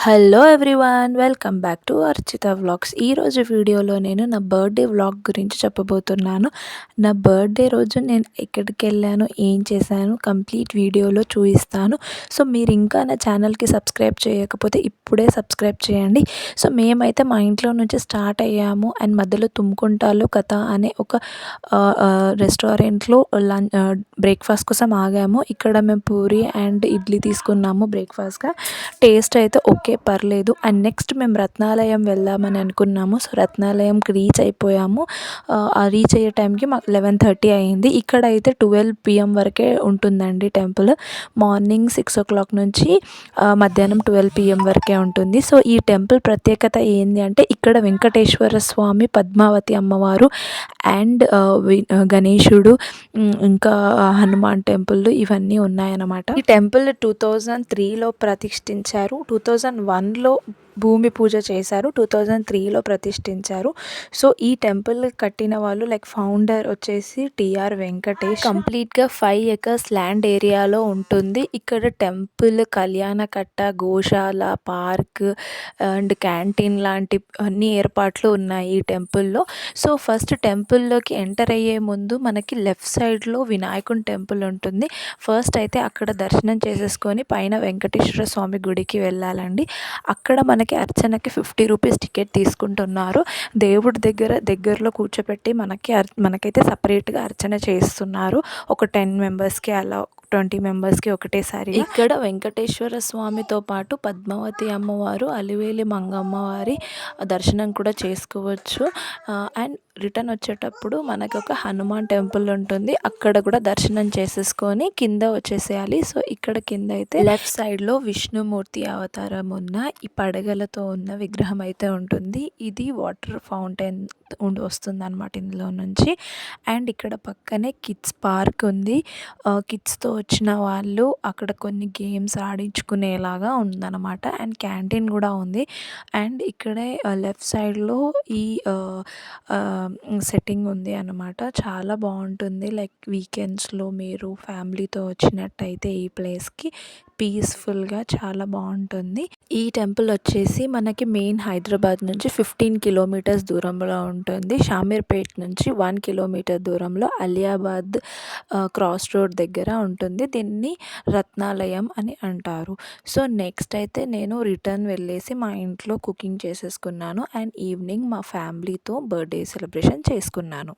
Hello everyone, welcome back to Archita vlogs. ఈరోజు వీడియోలో నేను నా బర్త్డే వ్లాగ్ గురించి చెప్పబోతున్నాను. నా బర్త్డే రోజు నేను ఎక్కడికి వెళ్ళాను, ఏం చేశాను కంప్లీట్ వీడియోలో చూపిస్తాను. సో మీరు ఇంకా నా ఛానల్కి సబ్స్క్రైబ్ చేయకపోతే ఇప్పుడే సబ్స్క్రైబ్ చేయండి. సో మేమైతే మా ఇంట్లో నుంచి స్టార్ట్ అయ్యాము అండ్ మధ్యలో తుమ్ముకుంటాలో కథ అనే ఒక రెస్టారెంట్లో బ్రేక్ఫాస్ట్ కోసం ఆగాము. ఇక్కడ మేము పూరి అండ్ ఇడ్లీ తీసుకున్నాము బ్రేక్ఫాస్ట్గా. టేస్ట్ అయితే ఓకే, పర్లేదు. అండ్ నెక్స్ట్ మేము రత్నాలయం వెళ్దామని అనుకున్నాము. సో రత్నాలయంకి రీచ్ అయిపోయాము. రీచ్ అయ్యే టైంకి మాకు 11:30 అయింది. ఇక్కడ అయితే 12 PM వరకే ఉంటుందండి టెంపుల్. మార్నింగ్ 6 o'clock నుంచి మధ్యాహ్నం 12 PM వరకే ఉంటుంది. సో ఈ టెంపుల్ ప్రత్యేకత ఏంటి అంటే ఇక్కడ వెంకటేశ్వర స్వామి, పద్మావతి అమ్మవారు అండ్ గణేశుడు, ఇంకా హనుమాన్ టెంపుల్ ఇవన్నీ ఉన్నాయన్నమాట. ఈ టెంపుల్ 2003లో ప్రతిష్ఠించారు. 2001లో భూమి పూజ చేశారు. 2003లో ప్రతిష్ఠించారు. సో ఈ టెంపుల్ కట్టిన వాళ్ళు ఫౌండర్ వచ్చేసి టిఆర్ వెంకటేష్. కంప్లీట్గా 5 acres ల్యాండ్ ఏరియాలో ఉంటుంది. ఇక్కడ temple, Kalyanakatta, Goshala, park and canteen లాంటి అన్ని ఏర్పాట్లు ఉన్నాయి ఈ టెంపుల్లో. సో ఫస్ట్ టెంపుల్లోకి ఎంటర్ అయ్యే ముందు మనకి లెఫ్ట్ సైడ్లో వినాయకుని టెంపుల్ ఉంటుంది. ఫస్ట్ అయితే అక్కడ దర్శనం చేసేసుకొని పైన వెంకటేశ్వర స్వామి గుడికి వెళ్ళాలండి. అక్కడ మనకి అర్చనకి 50 రూపీస్ టికెట్ తీసుకుంటున్నారు. దేవుడి దగ్గరలో కూర్చోపెట్టి మనకైతే సపరేట్గా అర్చన చేస్తున్నారు. ఒక 10 మెంబర్స్కి అలా 20 మెంబర్స్కి ఒకటేసారి. ఇక్కడ వెంకటేశ్వర స్వామితో పాటు పద్మావతి అమ్మవారు, అలివేలి మంగమ్మవారి దర్శనం కూడా చేసుకోవచ్చు. అండ్ రిటర్న్ వచ్చేటప్పుడు మనకు ఒక హనుమాన్ టెంపుల్ ఉంటుంది. అక్కడ కూడా దర్శనం చేసేసుకొని కింద వచ్చేసేయాలి. సో ఇక్కడ కింద అయితే లెఫ్ట్ సైడ్లో విష్ణుమూర్తి అవతారం ఉన్న ఈ పడగలతో ఉన్న విగ్రహం అయితే ఉంటుంది. ఇది వాటర్ ఫౌంటైన్ వస్తుంది అనమాట ఇందులో నుంచి. అండ్ ఇక్కడ పక్కనే కిడ్స్ పార్క్ ఉంది. కిడ్స్తో వచ్చిన వాళ్ళు అక్కడ కొన్ని గేమ్స్ ఆడించుకునేలాగా ఉందన్నమాట. అండ్ క్యాంటీన్ కూడా ఉంది. అండ్ ఇక్కడే లెఫ్ట్ సైడ్లో ఈ సెట్టింగ్ ఉంది అన్నమాట. చాలా బాగుంటుంది. వీకెండ్స్లో మీరు ఫ్యామిలీతో వచ్చినట్టయితే ఈ ప్లేస్కి పీస్ఫుల్గా చాలా బాగుంటుంది. ఈ టెంపుల్ వచ్చేసి మనకి మెయిన్ హైదరాబాద్ నుంచి 15 kilometers దూరంలో ఉంటుంది. షామీర్పేట్ నుంచి 1 kilometer దూరంలో అలియాబాద్ క్రాస్ రోడ్ దగ్గర ఉంటుంది. దీన్ని రత్నాలయం అని అంటారు. సో నెక్స్ట్ అయితే నేను రిటర్న్ వెళ్ళేసి మా ఇంట్లో కుకింగ్ చేసేసుకున్నాను. అండ్ ఈవినింగ్ మా ఫ్యామిలీతో బర్త్డే సెలబ్రేషన్ చేసుకున్నాను.